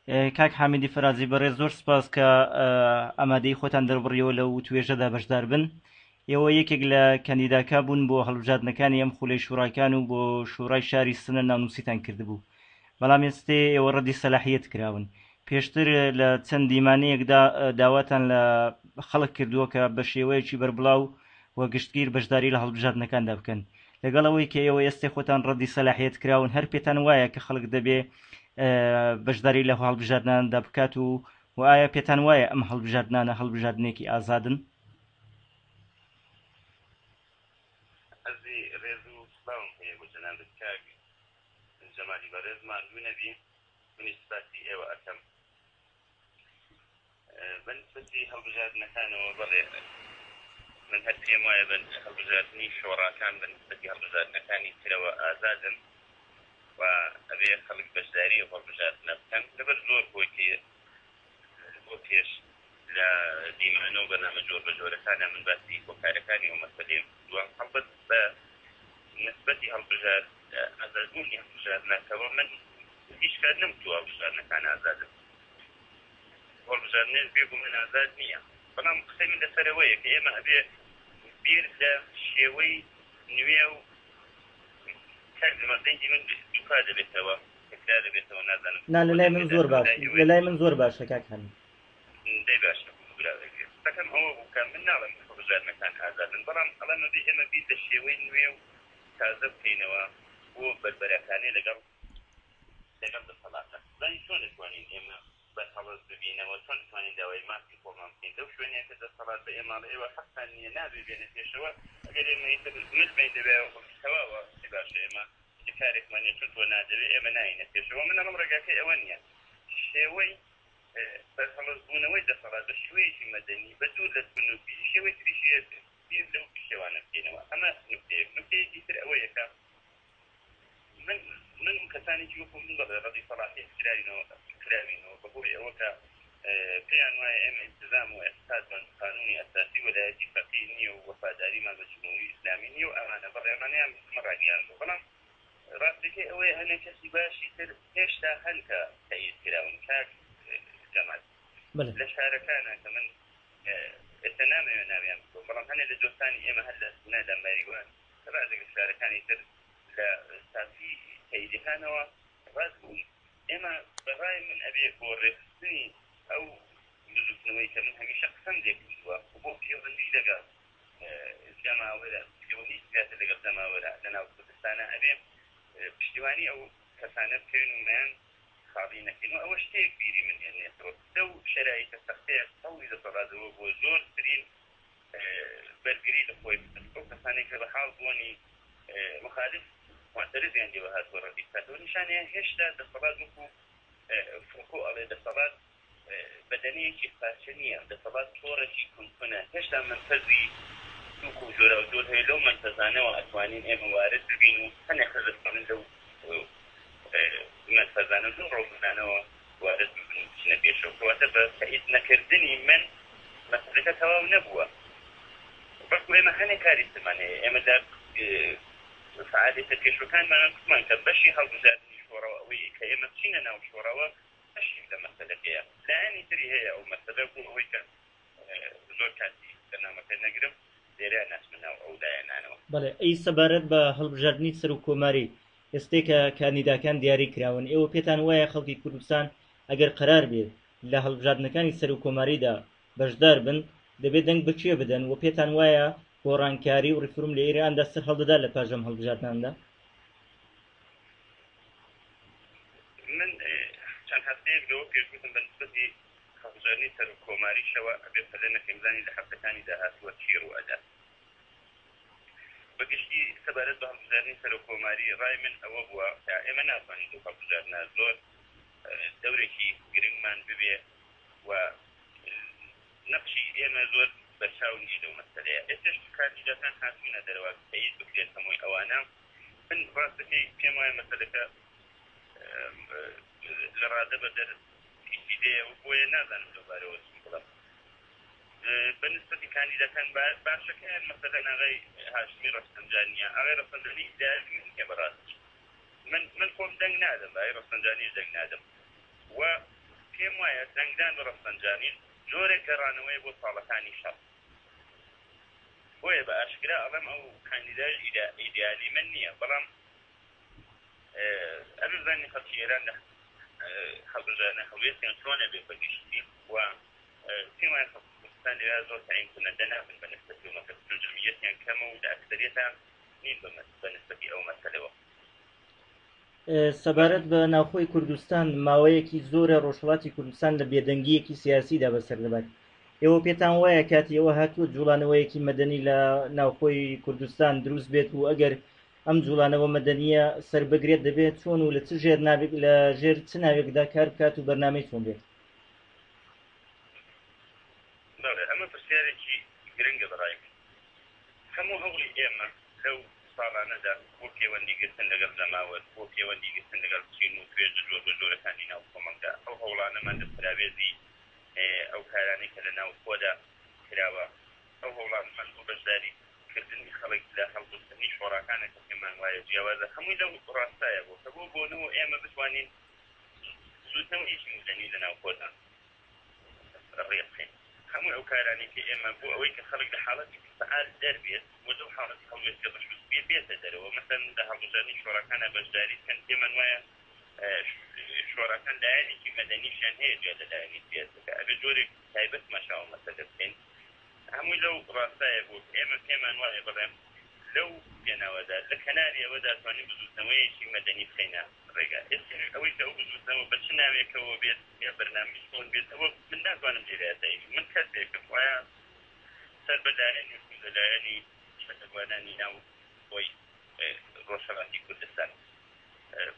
کاک حامیدی فەرازی بەڕێز زۆر سپاس کە ئامادەی خۆتان دەربڕیەوە لەو توێژەدا بەشدار بن. ئێوە یەکێک لە کەندیداکە بوون بۆ هەڵبژاردنەکانی ئەم خولەی شوڕاکان و بۆ شوڕای شاری سنە ناونووسیتان کردبوو، بەڵام ئێستێ ئێوە ڕەدی سەلاحیەت کراون. پێشتر لە چەند دیمانەیەکدا داواتان لە خەڵک کردووە کە بە شێوەیەکی بەربڵاو و گشتگیر بەشداری لە هەڵبژاردنەکاندا بکەن، لەگەڵ ئەوەی کە ئێوە ئێستا خۆتان ڕەدی سەلاحیەت کراون، هەر پێتان وایە کە خەڵک دەبێ بەشداری لە هەڵبژاردناندا بکات و ئایا پێتان وایە ئەم هەڵبژاردنانە هەڵبژاردنێکی ئازادن؟ ئەزی ڕێز و سڵاوم هەیە بۆ جەنابەت کاک جەمالی بەڕێز ماندوو نەبی، منی سپاسی ئێوە ئەکەم بەنسبەتی هەڵبژاردنەکانەوە. بەڵێ من هەر پێم وایە هەڵبژاردننی شۆڕاکان بەنسبەتی هەڵبژاردنەکانی ترەوە ئازادن و ئەبێ خەڵک بەشداری هەڵبژاردنە بکەن لەبەر زۆر بۆی بۆ پێش لە دیمانە و بەنامە جۆر بە جۆرەکانە من باسی هۆکارەکانی و مەسەلەی دوام هەڵبەت بە نسبەتی هەڵبژارد ئازادبوونی هەڵبژاردنەکەەوە من هیچ کار نەمتووە هەڵبژاردنەکان ئازادن. هەڵبژاردنێ بێبوو من ئازاد نییە، بەڵام قسەی من لەسەرەوەیە کە ئێمە ئەبێ بیر لە شێوەی نوێ و کارمەزەنگی من دووکا دەبێتەوە تکرار دەبێتەوە. نازانم نا لەلای من زۆر باش، لەلای من زۆر باشە کاک حەمید. دەی باشە دەکەم ئەوە بووکە من ناڵم هەڵبژاردنەکان ئازادن، بەڵام ئەڵەمە بێ ئێمە بیر لە شێوەی نوێ و تازە بکەینەوە بۆ بەربەرەکانی لەگەڵ دەسەڵاتە. زانی چۆن دەتوانین ئێمە بەرهەڵەز ببینەوە، چۆن دەتوانین داوای مافی خۆمان بکەین لەو شوێنێک کە دەسەڵات بە ئێماڵە ئێوە حەقتان نییە نابێ بێنە پێشەوە. ئەگەر ئێمە متمەین دەبێت تەواوە باشە ئێمە کارێکمانە چون تۆ نادەوێت ئێمە ناینە پێشەوە. من ئەڵم ڕێگاکەی ئەوە نییە، شێوەی بەرهەڵەزبوونەوەی دەسەڵات بە شێوەیەکی مەدەنی بە دوور لە سنووری شێوەی تریشیە بیر لەو شێوانە بکەینەوە. ئەمە نوکتەیەکی تر ئەوەیە کە من کەسانێکی وەکو من بەڵێ ڕەدی سەڵاحیەت کراوینەوە بەبۆی ئەوە کە پێیان وایە ئێمە ئیلتزام و ئێحساس بن قانونی ئەساسی وەلایەتی فەقیه نییە و وەفاداریمان بە جمهوری ئیسلامی نییە و ئەمانە بەڕێوانەیان مەڕاگەیان بوو. بەڵام ڕاستەکەی ئەوەیە هەنێک کەسی باشی تر هێشتا هەن کە تەئید کراون. کاک جەمال لە شارەکانە کە من ئێستا نامەوێ ناویان بکۆ، بەڵام هەنێک لە دۆستانی ئێمە هەر لە سنە لە ماریوان ڕازێک لە شارەکانی تر لە ساسی تەئیدەکانەوە ڕاز بوون. ئێمە بەڕای من ئەبێ بۆ ڕێخستنی ئەو بزوتنەوەی کە من هەمیشە قسەم لێ کردووە بۆ پەیوەندی لەگەڵ جەماوەرە پەیوەندی زیاتر لەگەڵ جەماوەرە لەناو کوردستانە ئەبێ پشتیوانی ئەو کەسانە بکەین و مەیان خاڵی نەکەین و ئەوە شتێک بیری من هێنێتەوە. لەو شەرایطە سەختەیە هەوڵی دەسەڵاتەوە بۆ زۆرترین بەرگری لە خۆی ئەو کەسانێک کە بە حاڵ بوونی مخالف معترضیان لێوە هاتووە ڕەدی بکاتەوە. نیشانەیە هێشتا دەسەڵات وەکو فوکۆ ئەڵێ دەسەڵات بەدەنەیەکی پارچە نییە، دەسەڵات تۆڕێکی کونکونە. هێشتا منفەزی دووک و جۆرە و جۆر هەیە لەو منفەزانەوە ئەتوانین ئێمە وارد ببین و هەنێک دەستڵن لەو منفەزانە زۆر ڕۆژانەوە وارد ببن و بچنە پێشەوە. کەواتە بە تەئید نەکردنی من مەسەلەکە تەواو نەبووە، بەڵکو ئێمە هەنێک کاری ترمان هەیە. ئێمە لە فعالیتە پێشەکانمان کوتمان کە بەشی هەڵبژاردننی شۆڕەوە ئەوەی کە ئێمە بچینە ناو شۆڕەوە بەشی لە مەسەلەکەیە. لایەنی تری هەیە ئەو مەسەلە بوو ئەوەی کە زۆر کاتی بەرنامەکە نەگرم لێرە ناسمە ناو ئەو لایەنانەوە. بەڵێ ئەی سەبارەت بە هەڵبژاردننی سەر و کۆماری ئێستێ کە کاندیداکان دیاری کراون، ئێوە پێتان وایە خەڵکی کوردستان ئەگەر قەرار بێت لە هەڵبژاردنەکانی سەر و کۆماریدا بەشدار بن دەبێت دەنگ بەکوێ بدەن و پێتان وایە گۆڕانکاری و ڕیفۆرم لە ئێراندا سەر هەڵدەدا لە پاژەم هەڵبژاردناندا؟ من چەند هەفتەیەک لەوە پێشگوتم بەنسبەتی هەڵبژاردننی سەر و کۆماریشەوە ئەبێ پەلە نەکەمزانی لە هەفتەکانی داهاتووە چیر و ئەدا. بەگشتی سەبارەت بە هەڵبژاردننی سەر و کۆماری ڕای من ئەوە بووە کە ئێمە ناتوانین دوو هەڵبژاردنە زۆر دەورێکی گرنگمان ببێ و نەقشی ئێمە زۆر بەرچاو نیە لەو مەسەلەیە. ئێستش کاندیداکان هاتوونە دەرەوە تەئید بکرێت هەمووی ئەوانە. من ڕاستەکەی پێم وایە مەسەلەکە لە ڕادە بە دەرئیدەیە و بۆیە نازانم لەوبارەوە چی بڵێم. بەنسبەتی کاندیداکان باشەکەیان مەسەلەن ئاغای هاشمی ڕەفسەنجانیە. ئاغای ڕەفسەنجانی ئیداری نییە بەڕاست. من خۆم دەنگ نادەم، ئاغای ڕەفسەنجانیش دەنگ نادەم و پێم وایە دەنگدان بە ڕەفسەنجانی جۆرێک گەڕانەوەی بۆ ساڵەکانی شەڕ بۆیە بە ئاشکرا ئەڵەم ئەو کاندیدای ئیدیالی من نییە بەڵام ئەبزانانی خەڵکی ئێران لە هەڵبژانە هەڵوێستیان چۆنە بێ بەگشتی و پێم وایە خەڵکی کوردستان لێرە زۆر تعیین کنەندە نابن بە نسبەتی ئەو مەسەلە چون جەمعیەتیان کەمە و لە ئەکسەریەتان نین بە نسبەتی ئەو مەسەلەوە. سەبارەت بە ناوخۆی کوردستان ماوەیەکی زۆرە ڕۆژهەڵاتی کوردستان لە بێدەنگیەکی سیاسیدا بەسەر دەبات. ئێوە پێتان وایە کاتی ئەوە هاتووە جوڵانەوەیەکی مەدەنی لە ناوخۆی کوردستان دروست بێت و ئەگەر ئەم جوڵانەوە مەدەنیە سەربەگرێت دەبێت چۆن و لە چ ژێر ناوێک لە ژێر چ ناوێکدا کار بکات و بەرنامەی چۆن بێت؟ ئەمە پرسیارێکی گرنگە بەڕای هەموو هەوڵی ئێمە لەو ساڵانەدا بۆ پەیوەندیگرتن لەگەڵ زەماوەت بۆ پەیوەندیگرتن لەگەڵ چین و توێژە جۆر بە جۆرەکانی ناو کۆمەڵگا ئەو هەوڵانەمان دەستراوێزی ئەو کارانەی کە لە ناو خۆدا کراوە ئەو هەوڵانمان بۆ بەشداری کردنی خەڵک لە هەڵگرتنی شۆڕاکانە کە پێمان وایە جیاوازە هەمووی لەو ڕاستایە بۆ کە بۆنەوە ئێمە بتوانین سوودنەوەیەکی مدەنی لە ناو خۆدا ڕێبخین هەموو ئەو کارانی کە ئێمە بۆ ئەوەی کە خەڵک لە حاڵەتی فعال دەربێت و لەو حاڵەتی هەڵوێستکە بەشوست بێتە دەرەوە مەسەن لە هەڵبژاردننی شۆڕەکانە بەشداری کەن پێمان وایە شۆڕەکان لایەنێکی مەدەنیشیان هەیە جیا لە لایەنی سیاسەکە ئەبێ جۆرێک تایبەت مەشاوە مەسەلە بکەین هەمووی لەو ڕاستایە بۆ ئێمە پێمان وایە بڵێم لەو پێناوەدا لە کەناری ئەوەدا توانین بزوتنەوەیەکی مەدەنی بخەینە ڕێگا ئەوەی کە ئەو بزوتنەوە بە چ ناوێکەوە بێت یا بەرنامەی چۆن بێت ئەوە من ناتوانم لێرەدای من کەسێکم وایە سەر بەلایەنی لایەنی شەکەگوانانی ناو خۆی ڕۆژهەڵاتی کوردستان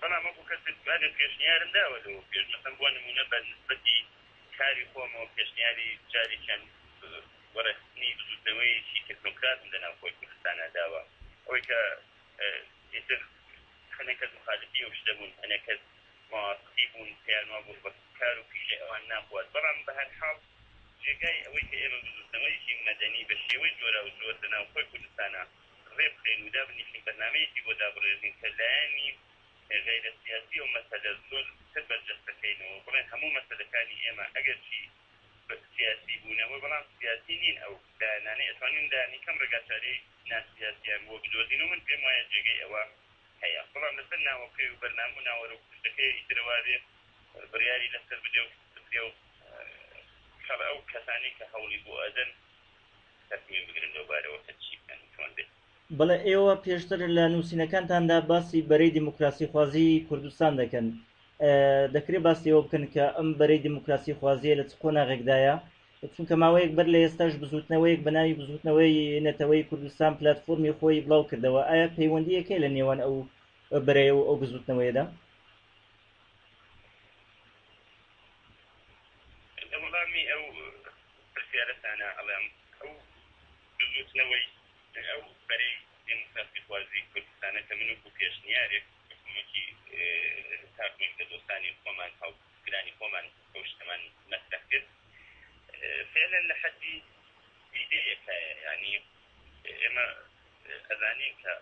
بەڵام ئەو کەسێک پێشنیارم داوە لەوە پێش مەسەن بۆ نمونە بە نسبەتی کاری خۆمەوە پێشنیاری جارێکیان وەرەخستنی بزوتنەوەیەکی تەکنۆکراتم لە ناو خۆی کوردستانە داوە ئەوەی کە ئێتر هەنێک کەس مخالفی ئەو شتە بوون هەنێک کەس موافقی بوون پێیانوا بوون بە کار و پیشەی ئەوان ناخوات بەڵام بە هەر حاڵ جێگای ئەوەی کە ئێمە بزوتنەوەیەکی مەدەنی بە شێوەی جۆرا و زۆر لە ناو خۆی کوردستانە ڕێبخێن و دابنیشین بەرنامەیەکی بۆ دابڕێژین کە لایەنی غیرە سیاسی و مەسەلە زۆر تر بەرجەستەکەینەوە بڵێن هەموو مەسەلەکانی ئێمە ئەگەر چی سیاسی بوونەوە بەڵام سیاسی نین ئەو لایەنانەی ئەتوانین لایەنی کەم ڕێگاچارەی ناسیاسیان بۆ بدۆزین و من پێم وایە جێگەی ئەوە هەیە بەڵام لەسەر ناوەکەی و بەرنامە و ناوەرە و شتەکەی ئیترەوا بێ بڕیاری لەسەر بدێ و خەڵ ئەو کەسانی کە هەوڵی بۆ ئەدەن تەسمیم بگرن لەوبارەوە کە چی بکەن چۆن بێت. بەڵێ ئێوە پێشتر لە نووسینەکانتاندا باسی بەرەی دیموکراسی خوازی کوردستان دەکەن دەکرێت باسی ئەوە بکەن کە ئەم بەرەی دیموکراسی خوازیە لە چ قۆناغێکدایە چونکە ماوەیەک بەر لە ئێستاش بزوتنەوەیەک بە ناوی بزوتنەوەی نەتەوەی کوردستان پلاتفۆرمی خۆی بڵاو کردەوە ئایا پەیوەندیەکەی لە نێوان ئەو بەرەیە و ئەو بزوتنەوەیەدا؟ وەڵامی ئەو پرسیارەتانە ئەڵێم ئەو بزوتنەوەی ئەو بەرەی دیموکراسی خوازی کوردستانە کە من وەکو پێشنیارێک حکوومەتی تاقویم کە دۆستانی خۆمان هەڵگرانی خۆمان ئەو شتەمان مەسرح کرد فعلا لە حەدی ئیدەیەکە یعنی ئێمە ئەزانین کە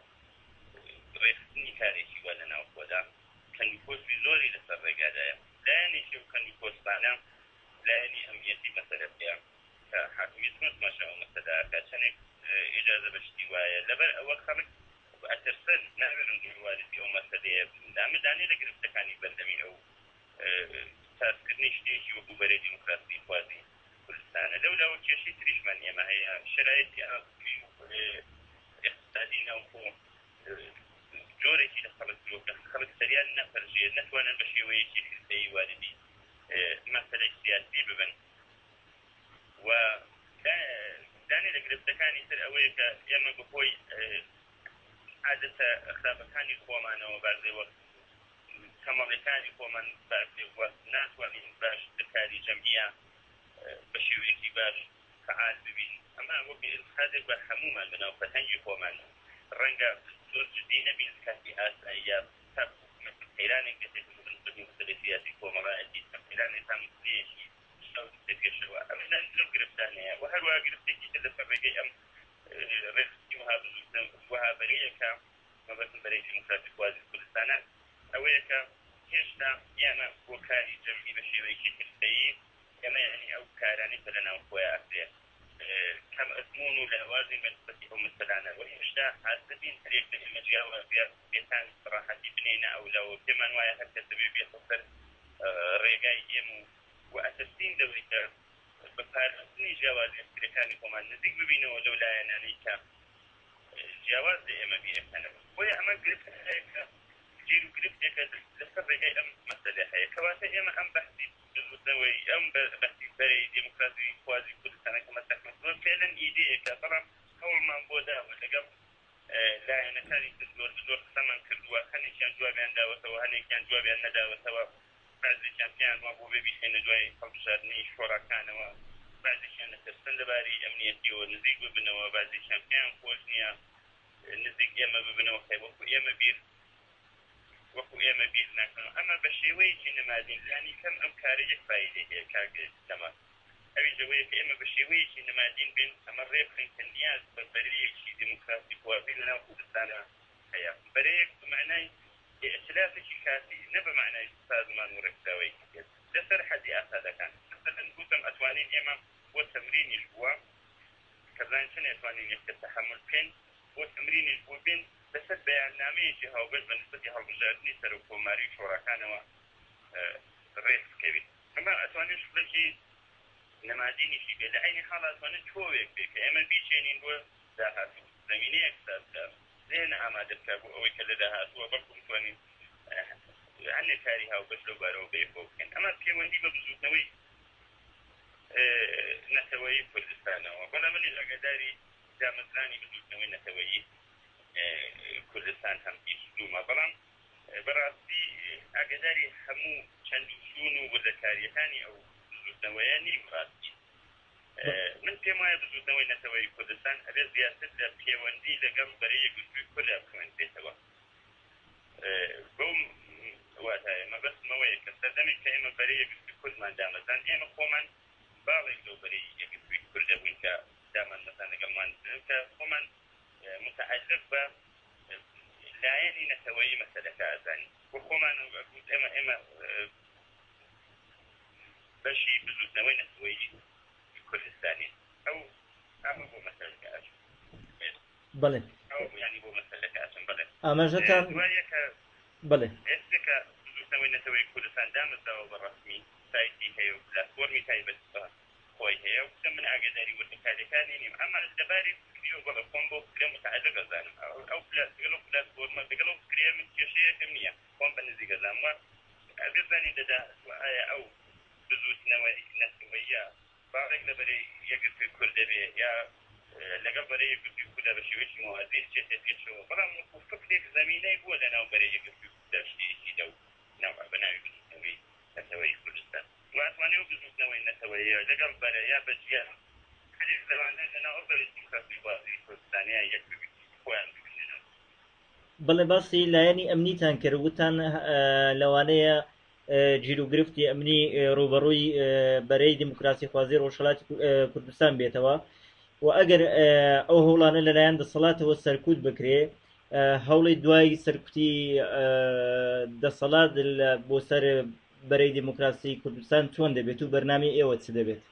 ڕێخستنی کارێکی وە لە ناو خۆدا کەنی پۆستی زۆری لەسەر ڕێگادایە لایەنێکی و کەنی پۆستانە لایەنی ئەمنیەتی مەسەلە پێ کە حاکمیت مەشەوە مەسەداکە چەندێک ئیجازە بەشتی وایە لەبەر ئەوە خەڵک ئەترسن ناوێنم دووروارەتی ئەو مەسەلەیە دامەدانێ لە گرفتەکانی بەردەمی ئەو تاسکردنی شتێکی وەکو بەرەی دیموکراسی خوازی کوردستانە لەولاوە کێشەی تریشمان ئێمە هەیە شرایەتی اقتصادی ناوخۆ جۆرێکی لە خەڵک درۆکە خەڵک سەریان نەپەرژێت نەتوانن بە شێوەیەکی خستەی واردی مەسەلەی سیاسی ببن و دانێ لە گرفتەکانی تر ئەوەیە کە ئێمە بخۆی عادەتە ئەخلاقەکانی خۆمانەوە بازێ وەک کەمەڵەکانی خۆمان بازێ وەک ناتوانین باش کاری جەمعیە بە شێوەیەکی باش فعال ببین ئەمە وەک ئێلخادێک بە هەمومان بناو فەرهەنگی خۆمان ڕەنگە زۆر جدی نەبین کاتی ئاساییە قەیرانێک دەچێت بنسبەتی مەسەلەی سیاسی کۆمەڵایەتی قەیرانێکتان مسلەیەکی پێشەوە ئەمە زۆر گرفتانەیە و هەروەها گرفتێکی تر لەسەر ڕێگەی ئەم ڕێخستی وها بەرەیەکە مەبەستم بەرەی دیموکراسی خوازی کوردستانە ئەوەیە کە هێشتا ئێمە بۆ کاری جەمعی بە شێوەیەکی حرفەیی ئێمە یعنی ئەو کارانەی کە لەناو خۆیان ئەکرێ کەم ئەزمون و لە ئەوازی بەنسبەتی ئەو مەسەلانە و هێشتا حاسبین هەرێک لە ئێمە جیاوە بێتان ڕاحەتی بنێنە ئەولەوە پێمان وایە هەر کەسە بێتە سەر ڕێگای ئێمە و ئەسەستین دەوری کە بە پاراستنی جیاوازی ئەسکرەکانی خۆمان نزیک ببینەوە لەو لایەنانەی کە جیاواز لە ئێمە بێکەنەوە بۆیە ئەمە گرفتەیەکە گیر و گرفتێکە لەسەر ڕێگای ئەم مەسەلە هەیە کەواتە ئێمە ئەم بەحثی بزوتنەوەی ئەم بەحثی بەرەی دموکراسی خوازی کوردستانە کە مەسەحمەزۆر فعلاً ئیدەیەکە بەڵام هەوڵمان بۆ داوە لەگەڵ لایەنەکانی زۆر قسەمان کردووە هەنێکیان جوابیان داوەتەوە هەنێکیان جوابیان نەداوەتەوە بعضێکیان پێیان وا بۆ ببیخێنە دوای هەڵبژاردنەی شۆڕەکانەوە بعضێکیان نەترسن لەباری ئەمنیەتیەوە نزیک ببنەوە بعضێکیان پێیان خۆش نییە نزیک ئێمە ببنەوە خێ وەکو ئێمە بیر ناکەن ئەمە بە شێوەیەکی نەمادین لانی کەم ئەم کارە یەک فایدەی هەیە کاگرێت لەمە ئەوی لەوەیە کە ئێمە بە شێوەیەکی نەمادین بین ئەمە ڕێ بخەین کە نیاز بە بەرەیەکی دموکراسی خواردی لەناو کوردستانە هەیە بەرەیەک بمعنای ئەتلافێکی کاتی نە بە معنای سازمان و ڕێکداوەی لەسەر حەدی ئاسادەکان مەسەلەن گوتم ئەتوانین ئێمە بۆ تەمرینیش بووە کە بزانین چەند ئەتوانین یەکتر تەحەمل بکەین بۆ تەمرینیش بوو بین لەسەر بەیاننامەیەکی هاوبەش بە نسبەتی هەڵبژاردننی سەر و کۆماری شۆڕەکانەوە ڕێز بکەوین ئەمە ئەتوانین شوڵێکی نەمادینیشی بێ لە عینی حاڵ ئەتوانێت تۆوێک بێ کە ئێمە بیچێنین بۆ داهاتوو زەمینەیەک سازکە ذهن ئامادە بکە بۆ ئەوەی کە لە داهاتووە بەڵکو بتوانین هەندێک کاری هاوبەش لەو بارەوە بەیەکەوە بکەین ئەمە پەیوەندی بە بزوتنەوەی نەتەوەیی کوردستانەوە بەڵام منیش ئاگاداری دامەزرانی بزوتنەوەی نەتەوەیی کوردستان هەم ئیسلومە بەڵام بەڕاستی ئاگاداری هەموو چەند سون و وردەکاریەکانی ئەو بزوتنەوەیە نیم ڕاستی من پێم وایە بزوتنەوەی نەتەوەی کوردستان ئەبێ زیاتر لە پەیوەندی لەگەڵ بەرەی گفتووی کورد بکەوێتەوە بەو واتایە مەبەستمەوەیە کە سەردەمێک کە ئێمە بەرەی گفتووی کوردمان دامەزان ئێمە خۆمان باڵێک لەو بەرەی گفتووی کورد بووین کە دامەزان لەگەڵمان کە خۆمان متعلق بە لایەنی نەتەوەیی مەسەلەکە ئازانی بۆ خۆمان ئێمە بەشی بزوتنەوەی نەتەوەیی کوردستانی ئەو بۆ مەسەلەکە ئاچ بەڵێ ینی بۆ مەسەلەکە ئاچم بڵێ ئاماژەتان بڵێ ئێستێکە بزوتنەوەی نەتەوەی کوردستان دامەزاوە بە ڕەسمی سایتی هەیە و پلاتفۆرمی تایبەت خۆی هەیە و من ئاگاداری وردەکاریەکانی نیم ئەمە لەباری فکریەوە بەڵێ خۆم بۆ فکرە متعلق ئەزانم ئەو پلاتفۆرمە لەگەڵ ئەو فکرێ من کێشەیەکم نییە خۆم بە نزیک ئەزانم وە ئەبێزانی دەدا ئایا ئەو بزوتنەوەی نەتەوەیە باڕێک لەبەرەی یەکگرتووی کورد دەبێ یا لەگەڵ بەرەی یەکگرتووی کوردە بە شێوەیەکی موازی چێتە پێشەوە بەڵام وەکو فکرێک زەمینەی بووە لەناو بەرەی یەکگرتووی کوردە شتێکی لەو بەناوی بزوتنەوەی نەتەوەی کوردستان واتوانێ و بزوتنەوەی نەتەوەیە لەگەڵ بەرە یا بەجیان هەرێک لەوانەیە لەناو بەرەی دموکراسی خوازی کوردستانیە یەک خۆیان ببینێنەوە بەڵێ باسی لایەنی ئەمنیتان کرد وتان لەوانەیە گیر و گرفتی ئەمنی ڕوبەڕووی بەرەی دموکراسی خوازی ڕۆژهەڵاتی کوردستان بێتەوە و ئەگەر ئەو هەوڵانە لەلایەن دەسەڵاتەوە سەرکوت بکرێ هەوڵی دوای سەرکوتی دەسەڵات بۆ سەر بەرەی دموکراسی کوردستان چۆن دەبێت و بەرنامەی ئێوە چ دەبێت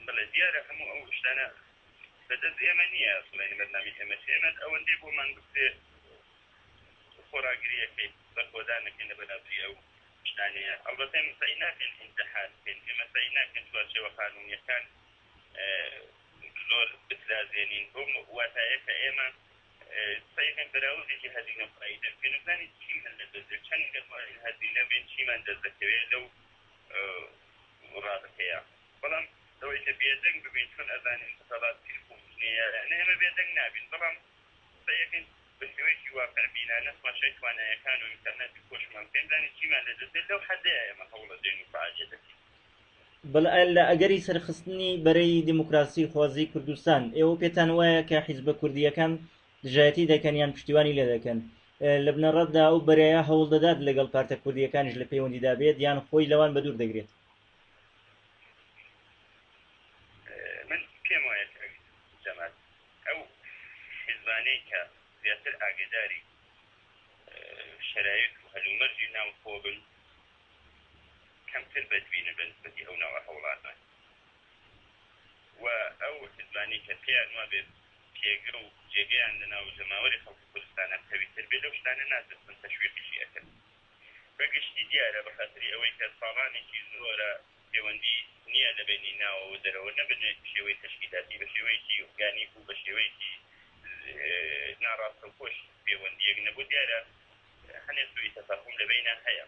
بەڵێ دیارە هەموو ئەو شتانە بەدەست ئێمە نییە سڵێنی بەرنامی ئێمە ئێمە ئەوەندەی بۆمان گفتێ خۆراگریەکەی بەرخۆدانەکەین لە بەرابری ئەو شتانەیە ئەڵبەتە ئێمە سعی ناکەین ئینتحار بکەین ئێمە سعی ناکەین چوارچێوە قانونیەکان زۆر بترازێنین بۆ واتایە کە ئێمە سعیکەین بەراوردێکی هەزینە فایدە بکەین و بزانین چیمان لەدەست چەند کەسوانین هەزینە بێن چیمان دەست دەکەوێت لەو ڕادەکەیە بەڵام ئەوەی کە بێدەنگ ببین چۆن ئەزانین دەسەڵات پیرخۆنیە ئێمە بێدەنگ نابین بەڵام سعیکەین بە شێوەیەکی واقعبینانە ماشای توانایەکان و ئینتەرنێتی خۆشمان بکەین زانین چیمان لەدەست لەو حەدەیە ئێمە هەوڵە دێن و فعالیت دەکەین بەڵێ لە ئەگەری سەرخستنی بەرەی دموکراسی خوازی کوردستان ئێوە پێتان وایە کە حیزبە کوردیەکان دژایەتی دەکەن یان پشتیوانی لێ دەکەن لە بنەڕەتدا ئەو بەرەیە هەوڵ دەدات لەگەڵ پارتە کوردیەکانیش لە پەیوەندیدا بێت یان خۆی لەوان بەدوور دەگرێت من پێم وایە جەمال ئەو حیزبانەی کە زیاتر ئاگداری شرایط و هەلومەرج مەرجی ناوخۆ بن کەمتر بەدبینە بە نسبەتی ئەو ناوە هەوڵاتە و ئەو حزبانی کە پێیان وا بێت پێگە و جێگەیان لەناو جەماوەری خەڵکی کوردستانە قەویتر بێت لەو شتانە نادەستن تەشویقیشی ئەکەن بەگشتی دیارە بە خاطری ئەوەی کە ساڵانێکی زۆرە پەیوەندی نییە لە بینی ناوەوە دەرەوە نەبنێت شێوەی تەشکیلاتی بە شێوەیەکی ئۆرگانیک و بە شێوەیەکی ناڕاستەوخۆش پەیوەندیەک نەبوو دیارە هەنێ سوئی تەفاهم لە بینە هەیە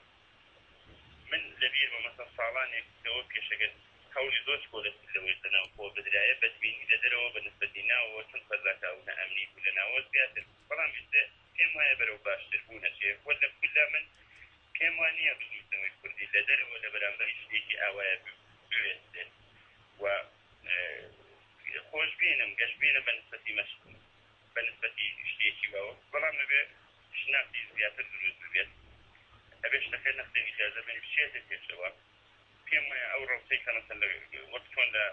من لەبیرمە مەسەڵ ساڵانێکەوە پێشەکەت هەوڵی زۆر کۆلەتی لەوەی لەناو خۆ بدرایە بەدبینی لە دەرەوە بە نسبەتی ناوەوە چون فەرزاکە ئەو نەئەمنی و لە ناوە زیاتر بەڵام پێم وایە بەرەو باشتر بوونەچێ وەلە کولا من پێم وانە بزوتنەوەی کوردی لە دەرەوە لە بەرامبەری شتێکی ئاوایە بوێستێت و خۆشببینم گەشتبینە بە نسبەتی شتێکی وەوە بەڵام نەبێ شناختی زیاتر دروست بێت ئەبێ شتەکە نەختێن ئیجازە بێت بچێتە پێشەوە پێم وایە ئەو ڕۆڵەی کە مەسەڵ وەک چۆن لە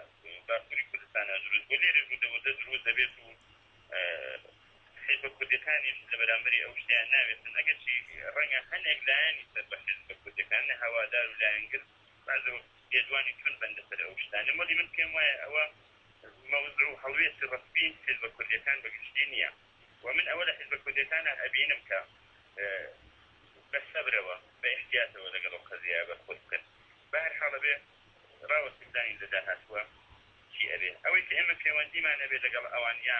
باشووری کوردستانە دروست بۆ لێرە ڕوودەوەدە دروست دەبێت و حیزب کوردەکانیش لە بەرامبەری ئەو شتیان ناوێتن ئەگەرچی ڕەنگە هەندێک لایەنی سەر بە حیزب کوردەکان هەوادار و لایەنگر بازەوە پێدوانی چون بەندەسەر ئەو شتانە مەڵی من پێم وایە ئەوە موضوع و هەڵوێستی ڕەسمی حیزب کوردەکان بەگشتی نییە ومن ئەوە لە حیزب کوردەکانە ئەبینم کە بە سەبرەوە بە احتیاتەوە لەگەڵ ئەو قەزیە بەرخۆش بکەن بەهەر حاڵە بێ ڕاوەسیدانی لە داهاتووە چی ئەبێ ئەوەی کە ئێمە پەیوەندیمان ئەبێ لەگەڵ ئەوانیا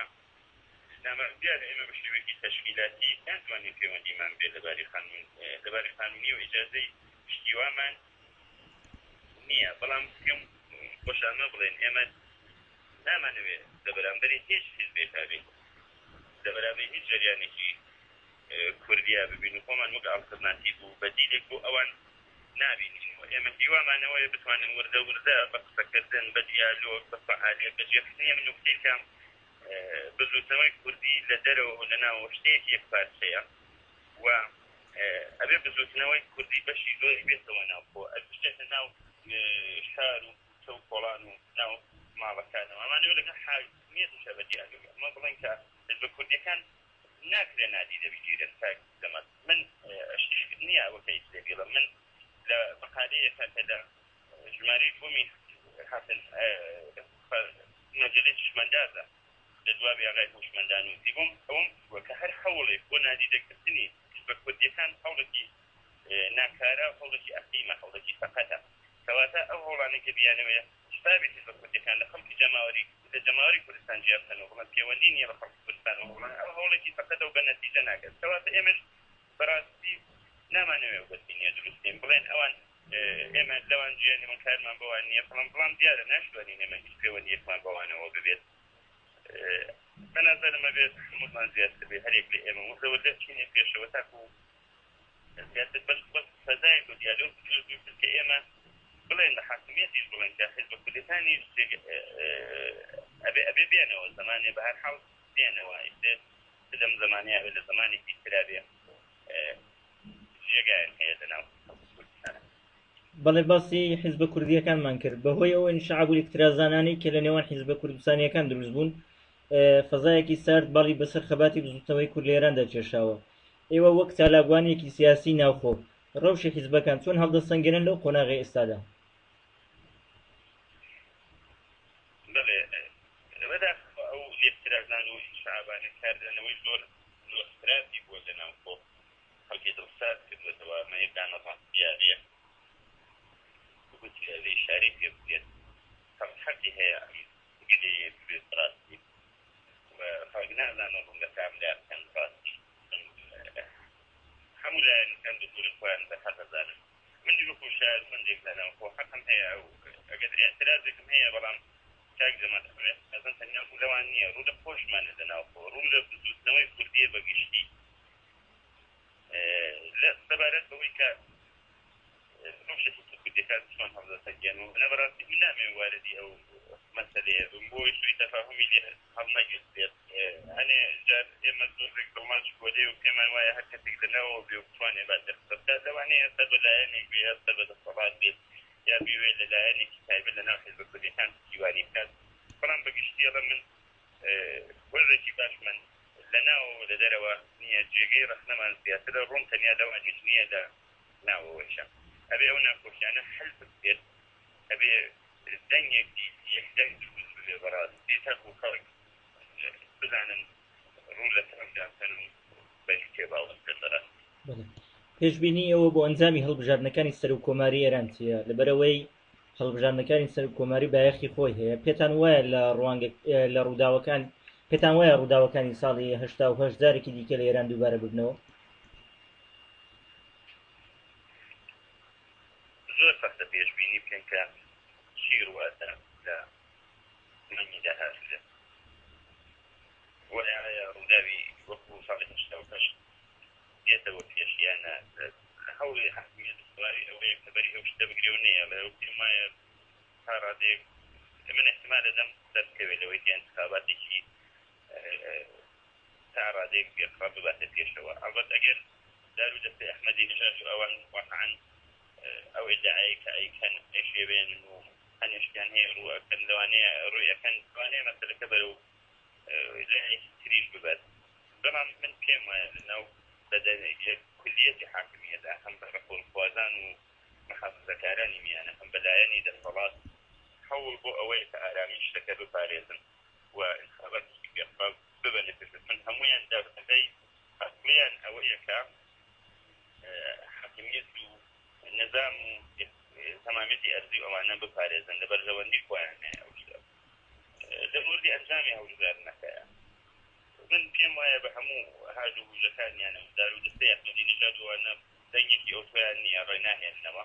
نامەردیارە ئێمە بە شێوەیەکی تەشکیلاتی ناتوانین پەیوەندیمان بێ لەباری قانونی و ئیجازەی پشتیوامان نییە بەڵام پێم خۆشانە بڵێن ئێمە نامانەوێت لە بەرامبەری هیچ حیزبێکا بێت لە بەرامبەری هیچ جەریانێکی کوردیا ببین و خۆمان وەک ئالتەرناتیڤ و بەدیلێک بۆ ئەوان نابینین و ئێمە هیوامانەوەیە بتوانین وردە بە قسەکردن بە دیالۆگ بە فعالیت بە جێخستنی من نوکتێکە بزوتنەوەی کوردی لە دەرەوە لەناوە شتێکی یەک پارچەیە و ئەبێ بزوتنەوەی کوردی بەشی زۆری بێتەوە ناوخۆ ئەبێتە ناو شار و چە و کۆڵان و ناو ماڵەکانەوە ئەمانەوە لەگەڵ حاکمیەتیشە بە دیالۆگ ئەمە بڵێن کە حیزب کوردیەکان ناکرێ نادی دەبیگیرن کاک زەمەت من نییە ئەوەکە ئیسێ بڵم من لە مەقالەیەکە کە لە ژمارەی دووەمی هاتن مەجلەی شمەندازە لە دوابی ئاغای هوشمەندان وتی بووم ئەوم وەکە هەر هەوڵێک بۆ نادیدەکردنی حیزب کوردیەکان هەوڵێکی ناکارە هەوڵێکی ئەقیمە هەوڵێکی فەقەتە کەواتە ئەو هەوڵانێکە بیانەوەیە شتابی حیزب کوردیەکان لە خەڵکی جەماوەری کوردستان جیابکەنەوە بڵێن پەیوەندی نییە بە خەڵکی کوردستان وڵان ئەو هەوڵێکی فەقەتە و بە نەتیجە ناکات کەواتە ئێمەش بەڕاستی نامانەوێ بەسینیە دروستین بڵێن ئەوان ئێمە لەوان جیانی من کارمان بەوان نییە بەڵام دیارە ناشتوانین ئێمە هیچ پەیوەندیەکمان بەوانەوە ببێت بەنظرمە بێت هەموومان زیاتر بێ هەرێک لە ئێمە وەدە چینێ پێشەوە تاکو زیاتر بەس فەزایەک و دیالۆگ کە ئێمە بڵێن لە حاکمیەتیش بڵێن کە حیزب کوردەکانی ئەبێ بێنەوە زمانێ بە هەر حاڵ بێنەوە لەم زمانەیە لە زمانێکی ترا بێ جێگایان هەیە لەناو کوردستانە بەڵێ باسی حیزب کوردیەکانمان کرد بەهۆی ئەوە نیشعبوو اکترازانانی کە لە نێوان حیزب کوردستانیەکان دروست بوون فەزایەکی سارد باڵی بەسەر خەباتی بزوتنەوەی کورد لە ئێراندا کێشاوە ئێوە وەک تالاگوانێکی سیاسی ناوخۆ ڕەوشی حیزبەکان چۆن هەڵدەسەنگێنن لەو قۆناغی ئێستادا بەڵێ بەداخەوە ئەو اکترازان و شعبانە کاردانەوەی زۆر خراپی بووە لە ناوخۆ خەڵکی دڵسات کردوێتەوە مەیەکانە ڕاستیارەیە گوتی شاری پێ بێت حەقی هەیە گلەیە بێت ڕاستی و خەڵک نازانە ڕوون لە کاملایەکان ڕاستی هەموو لایەنەکان دەتوانن خۆیان بە حەق دەزانن من وەکو شارمەندێک لە ناوخۆ حەقم هەیە ئەو ئەگەر ئێعترازێکم هەیە بەڵام کاک زەمەت ئەزەن تەنیا ڕوو لەوان نییە ڕوو لە خۆشمانە لە ناوخۆ ڕوو لە بزوتنەوەی کوردیە بەگشتی لە سەبارەت بەوەی کە ڕۆژێکی کوردیەکان چۆن هەڵدەسەنگێن و لە بەڕاستی من نامەوێت واردی ئەو مەسەلەیە بم بۆی سوی تەفاهمی هەڵنەگرت بێت هەنێ جار ئێمە زۆرێک دڵماچ بۆلێ و پێمان وایە هەر کەسێک لەناوە بێ و بتوانێت بادەخسەبدات لەوانەیە هەستا بە لایەنێک بێ هەستا بە دەسەڵات بێت یا بوێت لە لایەنێکی تایبەت لەناو حیزب کوردیەکان پشتیوانی بکات بەڵام بەگشتیەڵە من وەرێکی باش من لەناو لە دەرەوە نییە جێگەی ڕەخنەمان زیاترە ڕوون تەنیا لەوانیش نییە لە ناوەوەشە ئەبێ ئەو ناخۆشیانە حل بکرێت ئەبێ دەنگێکی یەکدەنگ دروست ببێ بەڕاستی تاکو خەڵک بزانن ڕوو لە سەرمداکەن و بەش تێباوەستە بەڕاست. پێشبینی ئەوە بۆ ئەنجامی هەڵبژاردنەکانی سەر و کۆماری ئێران چییە؟ لەبەرەوەی هەڵبژاردنەکانی سەر و کۆماری بایەخی خۆی هەیە. پێتان وایە لە ڕووداوەکان پێتان وایە ڕووداوەکانی ساڵی 1970 جارێکی دیکە لە ئێران دووبارە ببنەوە؟ زۆر سەختە پێشبینی بکەن کە چی ڕواتە لە مانگی داهاتوودا وایە ڕووداوی وەکو ساڵی 1970 دێتەوە پێشیانە هەوڵی حکومیەت سواری ئەوەیە کە بەری ئەو شتە بگرێ و نەیە لە پێم وایە تا ڕادێک من احتمال دەدەم دەستکەوێت لەوەی کە انتخاباتێکی تا ڕادێک بێخڕا بباتە پێشەوە. ئەڵبەت ئەگەر دار و دەستەی ئەحمەدی نژاد و ئەوان واقعاً ئەو ئیدعای کە ئەیکەن ئەشێوێنن و هەنێشتیان هەیە ڕوئەکەن لەوانەیە ڕوویەکەن توانەیە مەسەلەکە بەرەو لایەکی تریش ببات. بەڵام من پێم وایە لەناو كلية حاكمية هم برفض خوازان ومحافظەکارانی میانە هم بەلایەنی دەسەڵات حول بۆ ئەوەی کە ئارامیش شتەکە بپارێزن و انتخاباتی ببەنە پێشتن هەمویان داوتەکەی ئەسڵیان ئەوەیە کە حاکمیت و نظام و تەمامەتی ئەرزی ئەوانە بپارێزن لە بەرژەوەندی خۆیان هەیە ئەو شتە لە موردی ئەنجامی هەڵبژاردنەکەیە. من پێم وایە بە هەموو هادو وجەکانیانە دار و دەستەی ئەحمەدی نژاد وانە دەنگێکی ئۆتۆیان نییە ڕێ ناهێننەوە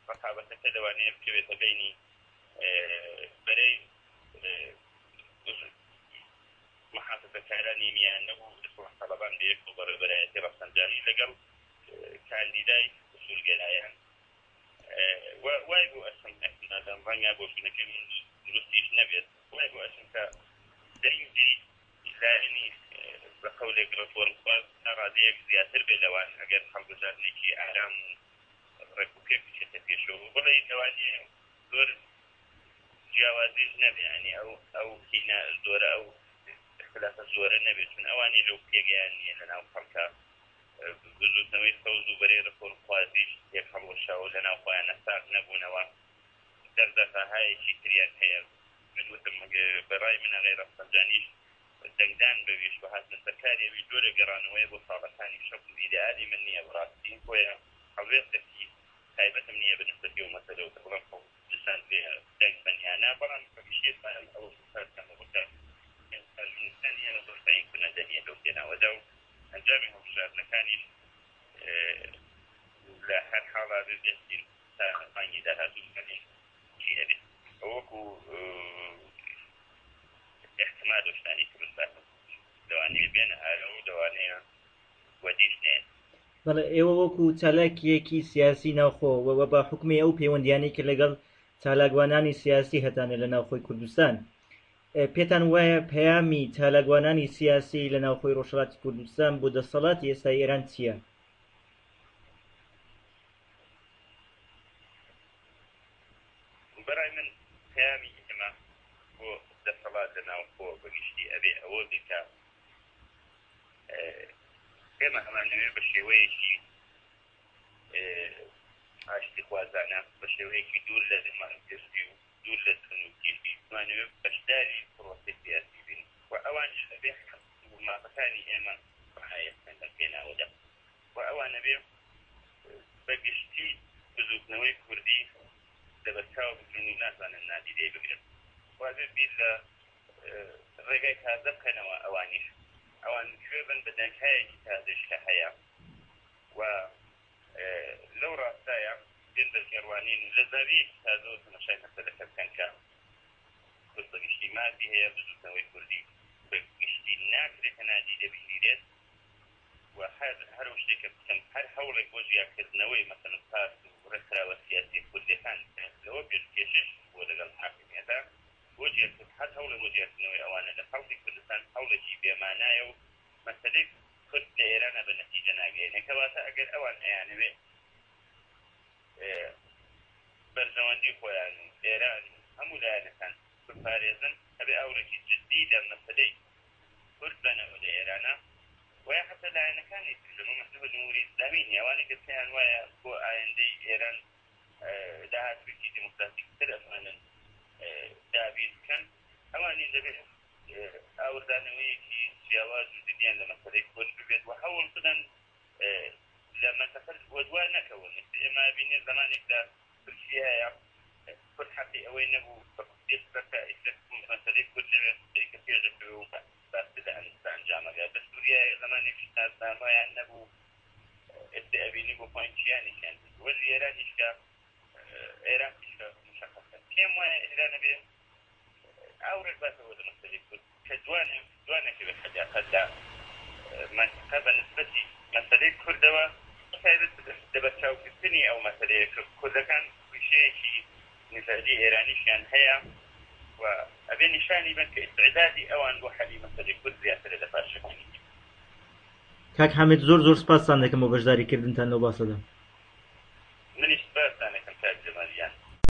ڕقابەتەکە لەوانەیە بکەوێتە بینی بەرەی محافظەکارانی میانە و ئیسڵاح طەلەبان بەیەک و بەرەبەرایەتی ڕەفسەنجانی لەگەڵ کاندیدای ئوسوڵگەرایان وای بۆ ئەسم ئەحتمالەن ڕەنگا بۆشینەکە من درستیش نەبێت وای بۆ ئەسم کە دەنگی لایەنی بە قەولێک ڕەفۆرمخواز ڕادەیەک زیاتر بێ لەوان ئەگەر هەڵبژاردنێکی ئارام و ڕێکوپێک بچێتە پێشەوە بڵێ لەوانەیە زۆر جیاوازیش نەبێ ینی ئەو هینە زۆرە ئەو اختلافە زۆرە نەبێت چون ئەوانی لەو پێگەیان نییە لەناو خەڵکە بزوتنەوەی سەوز و بەرەی ڕەفۆرمخوازیش یەک هەڵوەشاوە لەناو خۆیانە ساغ نەبوونەوە دەرزەفاهایەکی تریان هەیە. من وتم بەڕای منە غەیر ڕەفسەنجانیش دەنگدان بەویش بە هاتنە سەرکارێوی جۆرە گەڕانەوەی بۆ ساڵەکانی شەق و ئیدئالی من نییە بەڕاستی خۆیە هەڵوێستێکی تایبەتم نییە بەنسبەتی و مەسەلەوە کە بڵێم خۆ لسان لێ دەنگ بەنیانە بەڵام کەمیشێت ئەوە سەرکەمە بکە ئینسانیە زۆر سعی کنە دەنیە لەو تێناوەدا و ئەنجامی هەڵبژاردنەکانیش لە هەر حاڵا بێتین تا مانگی داهاتووکەنی چی هەبێت وەکو احتمال وشتانی كل باسم دواني بين هذا ودواني وديشتين. بەڵێ ئێوە وەکو چالاکیەکی سیاسی ناوخۆوە بە حکمی ئەو پەیوەندیانەی کە لەگەڵ چالاکوانانی سیاسی هەتانە لە ناوخۆی کوردستان پێتان وایە پەیامی چالاکوانانی سیاسی لە ناوخۆی ڕۆژهەڵاتی کوردستان بۆ دەسەڵاتی ئێستای ئێران چییە؟ بەڕای من پەیامی ئێمە بۆ دەسەڵات لە ناوخۆ بەگشتی ئەبێ ئەوە بکە ئێمە ئەمانەوێ بە شێوەیەکی ئاشتی خوازانە بە شێوەیەکی دوور لە دمانکردی و دوور لە سنووکیشی ئەمانەوێ بەشداری پرۆسەی سیاسی بین و ئەوانش ئەبێ مافەکانی ئێمە بەهایەتەن لە پێناوەدا و ئەوانە بێ بەگشتی بزوتنەوەی کوردی دەبەرچاو بکرن و ناتوانن نادیدەی بگرن وابێ بیر لە ڕێگای تازە بکەنەوە ئەوانیش ئەوان کوێ بن بە دەنگهایەکی تازەش کە هەیە و لەو ڕاستایە بێن بە کێڕوانین لە زاویەکی تازەوە تەماشای مەسەلەکە بکەن کە کورد بەگشتی مادی هەیە بزوتنەوەی کوردی بەگشتی ناکرێتە نادیدە بگیرێت و هەر شتێکە بکەن هەر هەوڵێک بۆ جیاکردنەوەی مەسەلەن پارت و ڕێکخراوە سیاسی کوردەکان لەوە پێشکێشش بۆ لەگەڵ حاکمیەتە بۆ جیاکرد هەر هەوڵە بۆ جیاکردنەوەی ئەوانە لە خەڵکی کوردستان هەوڵێکی بێمانایە و مەسەلەی کورد لە ئێرانە بە نەتیجە ناگەێنێ کەواتە ئەگەر ئەوان ئەیانەوێ بەرژەوەندی خۆیان و ئێران هەموو لایەنەکان بپارێزن ئەبێ ئەوڕێکی جددی لە مەسەلەی کورد بنەوە لە ئێرانە ویا حتی لایەنەکانی لەمە مەکتوبە جمهوری ئیسلامی ئەوانەی کە پێیان وایە بۆ ئایندەی ئێران داهاتوێکی دیموکراتیکتر ئەتوانن دابیر بکەن ئەوانی دەبێت ئاوردانەوەیەکی جیاواز و جدیان لە مەسەلەی کورد ببێت و هەوڵ بدەن لە مەسەفە وەدوا نەکەون ئێمە بینێ زمانێکدا تورکیایە کورد حەقی ئەوەی نەبوو بەقسێت بەکە مەسەلەی کورد لەوێت خەریکە پێش دەکەوێت و باس بدەن ئەنجامەکە بە سووریای زمانێکی ناسنامەیان نەبوو ئێستا ئەبینی بۆ پۆینتیانیشیان وەرزی ئێرانیشکە عێراقیشکە مشخصە پێم وایە ئێرانە بێ ئاورێک باتەوە لە مەسەلەی کورد کە دوانەکەوێت حەجاقەتدا منطقە بە نسبەتی مەسەلەی کوردەوە دەبەرچاوکردنی ئەو مەسەلەیە کوردەکان ویشەیەکی نزاجی ئێرانیشیان هەیە و ئەبێ نیشانی بن کە ئیستعدادی ئەوان بۆ حەلی مەسەلەی کورد زیاترە لە پاشەکانی کاک حەمید زۆر سپاسان دەکەم بۆ بەشداریکردنتان لەو باسەدا